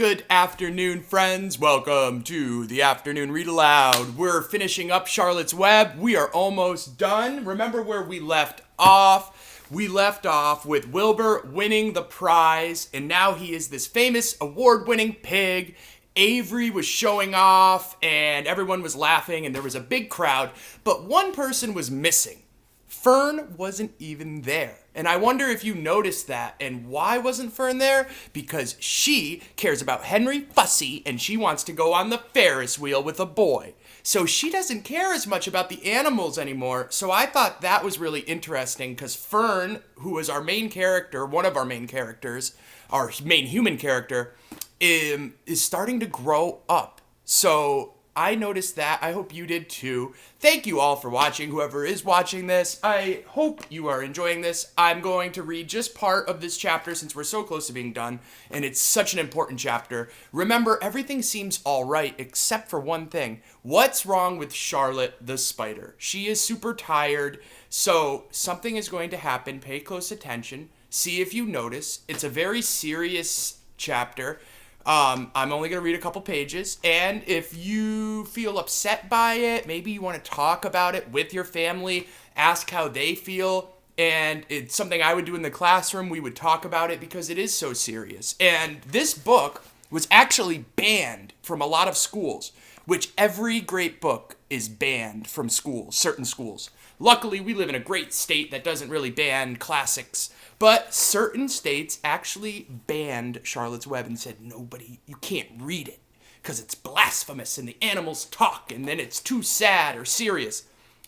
Good afternoon, friends. Welcome to the Afternoon Read Aloud. We're finishing up Charlotte's Web. We are almost done. Remember where we left off? We left off with Wilbur winning the prize, and now he is this famous award-winning pig. Avery was showing off, and everyone was laughing, and there was a big crowd, but one person was missing. Fern wasn't even there. And I wonder if you noticed that. And why wasn't Fern there? Because she cares about Henry Fussy and she wants to go on the Ferris wheel with a boy. So she doesn't care as much about the animals anymore. So I thought that was really interesting because Fern, who is our main character, one of our main characters, our main human character, is starting to grow up. So I noticed that. I hope you did too. Thank you all for watching, whoever is watching this. I hope you are enjoying this. I'm going to read just part of this chapter since we're so close to being done, and it's such an important chapter. Remember, everything seems all right except for one thing. What's wrong with Charlotte the spider? She is super tired, so something is going to happen. Pay close attention. See if you notice. It's a very serious chapter. I'm only going to read a couple pages, and if you feel upset by it, maybe you want to talk about it with your family, ask how they feel, and it's something I would do in the classroom. We would talk about it because it is so serious. And this book was actually banned from a lot of schools, which every great book is banned from schools, certain schools. Luckily, we live in a great state that doesn't really ban classics, but certain states actually banned Charlotte's Web and said, you can't read it because it's blasphemous and the animals talk and then it's too sad or serious.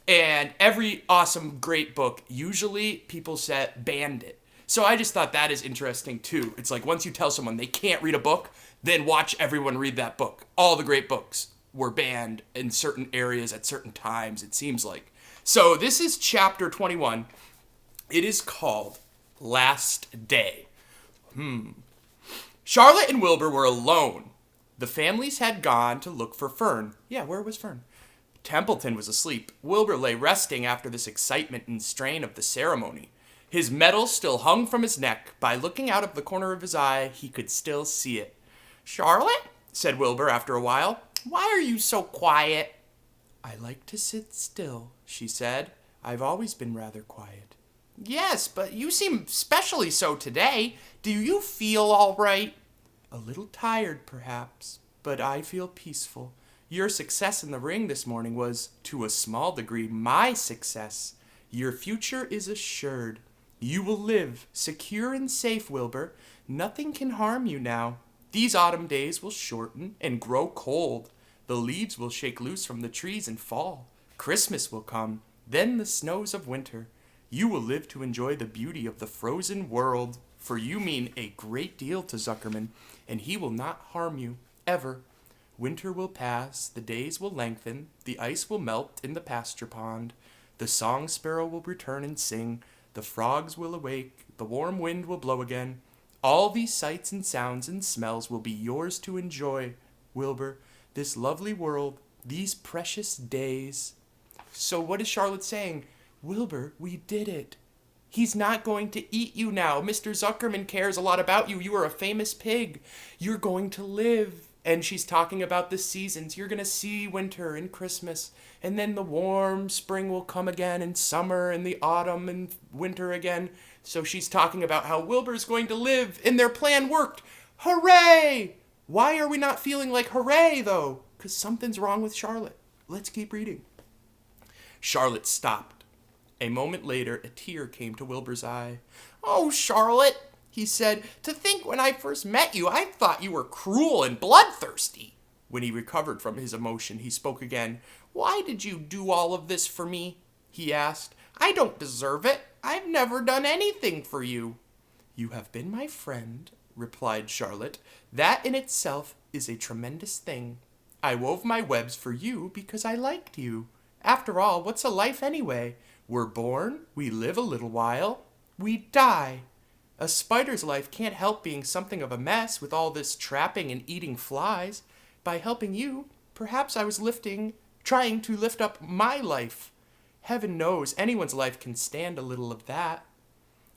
And every awesome, great book, usually people said banned it. So I just thought that is interesting too. It's like once you tell someone they can't read a book, then watch everyone read that book. All the great books were banned in certain areas at certain times, it seems like. So this is chapter 21. It is called Last Day. Charlotte and Wilbur were alone. The families had gone to look for Fern. Yeah, where was Fern? Templeton was asleep. Wilbur lay resting after this excitement and strain of the ceremony. His medal still hung from his neck. By looking out of the corner of his eye, he could still see it. "Charlotte," said Wilbur after a while, "why are you so quiet?" "I like to sit still," she said. "I've always been rather quiet." "Yes, but you seem especially so today. Do you feel all right?" "A little tired, perhaps, but I feel peaceful. Your success in the ring this morning was, to a small degree, my success. Your future is assured. You will live, secure and safe, Wilbur. Nothing can harm you now. These autumn days will shorten and grow cold. The leaves will shake loose from the trees and fall. Christmas will come, then the snows of winter. You will live to enjoy the beauty of the frozen world, for you mean a great deal to Zuckerman, and he will not harm you, ever. Winter will pass, the days will lengthen, the ice will melt in the pasture pond, the song sparrow will return and sing, the frogs will awake, the warm wind will blow again. All these sights and sounds and smells will be yours to enjoy, Wilbur, this lovely world, these precious days." So what is Charlotte saying? Wilbur, we did it. He's not going to eat you now. Mr. Zuckerman cares a lot about you. You are a famous pig. You're going to live. And she's talking about the seasons. You're going to see winter and Christmas. And then the warm spring will come again, and summer and the autumn and winter again. So she's talking about how Wilbur's going to live, and their plan worked. Hooray! Why are we not feeling like hooray, though? Because something's wrong with Charlotte. Let's keep reading. Charlotte stopped. A moment later, a tear came to Wilbur's eye. "Oh, Charlotte," he said, "to think when I first met you, I thought you were cruel and bloodthirsty." When he recovered from his emotion, he spoke again. "Why did you do all of this for me?" he asked. "I don't deserve it. I've never done anything for you." "You have been my friend," replied Charlotte. "That in itself is a tremendous thing. I wove my webs for you because I liked you. After all, what's a life anyway? We're born, we live a little while, we die. A spider's life can't help being something of a mess with all this trapping and eating flies. By helping you, perhaps I was trying to lift up my life. Heaven knows anyone's life can stand a little of that."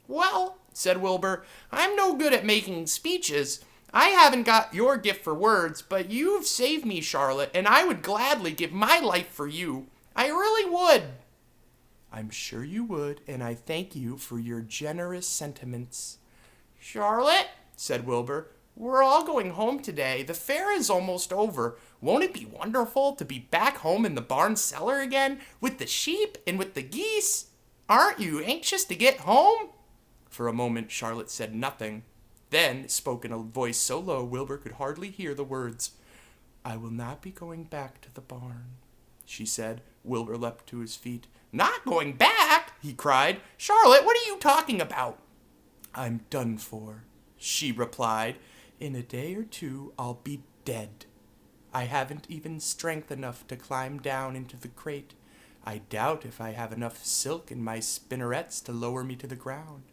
"Well," said Wilbur, "I'm no good at making speeches. I haven't got your gift for words, but you've saved me, Charlotte, and I would gladly give my life for you. I really would. I'm sure you would, and I thank you for your generous sentiments. Charlotte, said Wilbur, we're all going home today. The fair is almost over. Won't it be wonderful to be back home in the barn cellar again with the sheep and with the geese? Aren't you anxious to get home? For a moment, Charlotte said nothing. Then spoke in a voice so low Wilbur could hardly hear the words. I will not be going back to the barn, she said. Wilbur leapt to his feet. Not going back? He cried. Charlotte, what are you talking about? I'm done for, she replied. In a day or two, I'll be dead. I haven't even strength enough to climb down into the crate. I doubt if I have enough silk in my spinnerets to lower me to the ground.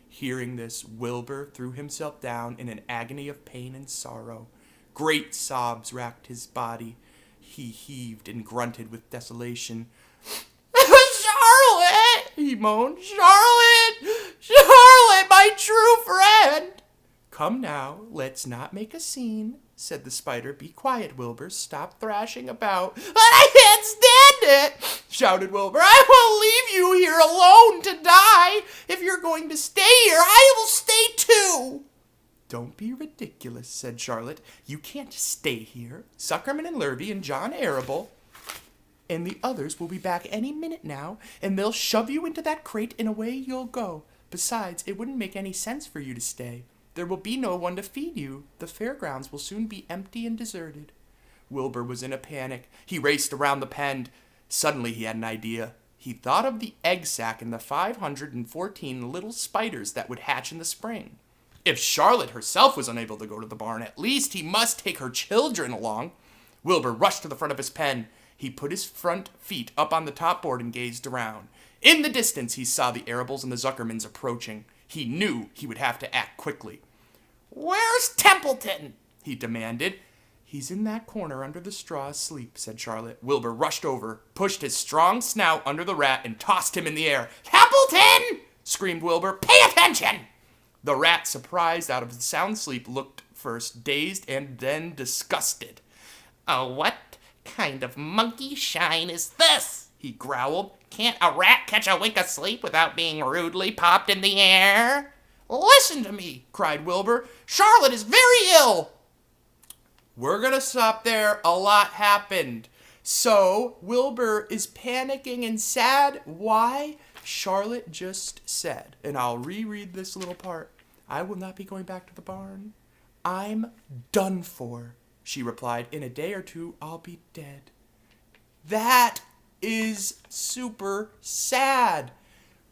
Hearing this, Wilbur threw himself down in an agony of pain and sorrow. Great sobs racked his body. He heaved and grunted with desolation. Charlotte, he moaned. Charlotte, Charlotte, my true friend. Come now, let's not make a scene, said the spider. Be quiet, Wilbur. Stop thrashing about. But I can't stand it, shouted Wilbur. I will leave you here alone to die. If you're going to stay here, I will stay too. Don't be ridiculous, said Charlotte. You can't stay here. Suckerman and Lurvy and John Arable and the others will be back any minute now, and they'll shove you into that crate and away you'll go. Besides, it wouldn't make any sense for you to stay. There will be no one to feed you. The fairgrounds will soon be empty and deserted. Wilbur was in a panic. He raced around the pen. Suddenly he had an idea. He thought of the egg sack and the 514 little spiders that would hatch in the spring. If Charlotte herself was unable to go to the barn, at least he must take her children along. Wilbur rushed to the front of his pen. He put his front feet up on the top board and gazed around. In the distance, he saw the Arables and the Zuckermans approaching. He knew he would have to act quickly. Where's Templeton? He demanded. He's in that corner under the straw asleep, said Charlotte. Wilbur rushed over, pushed his strong snout under the rat, and tossed him in the air. Templeton! Screamed Wilbur. Pay attention! The rat, surprised out of his sound sleep, looked first dazed and then disgusted. Oh, what kind of monkey shine is this? He growled. Can't a rat catch a wink of sleep without being rudely popped in the air? Listen to me, cried Wilbur. Charlotte is very ill. We're going to stop there. A lot happened. So, Wilbur is panicking and sad. Why? Charlotte just said, and I'll reread this little part, I will not be going back to the barn. I'm done for, she replied. In a day or two, I'll be dead. That is super sad,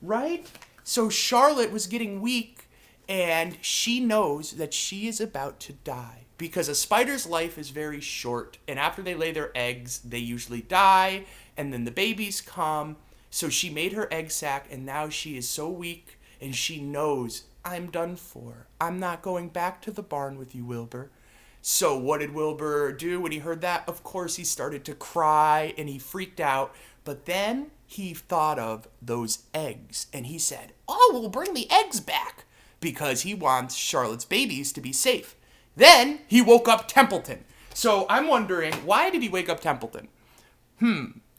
right? So Charlotte was getting weak, and she knows that she is about to die because a spider's life is very short, and after they lay their eggs, they usually die, and then the babies come. So she made her egg sac, and now she is so weak, and she knows, I'm done for. I'm not going back to the barn with you, Wilbur. So what did Wilbur do when he heard that? Of course, he started to cry, and he freaked out. But then he thought of those eggs, and he said, oh, we'll bring the eggs back, because he wants Charlotte's babies to be safe. Then he woke up Templeton. So I'm wondering, why did he wake up Templeton?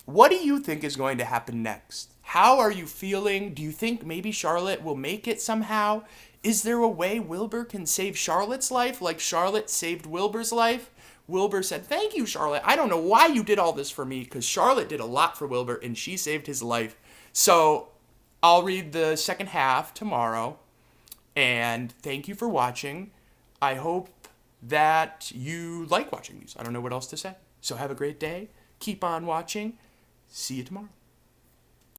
What do you think is going to happen next? How are you feeling? Do you think maybe Charlotte will make it somehow? Is there a way Wilbur can save Charlotte's life like Charlotte saved Wilbur's life? Wilbur said, thank you, Charlotte. I don't know why you did all this for me, because Charlotte did a lot for Wilbur, and she saved his life. So I'll read the second half tomorrow, and thank you for watching. I hope that you like watching these. I don't know what else to say. So have a great day. Keep on watching. See you tomorrow.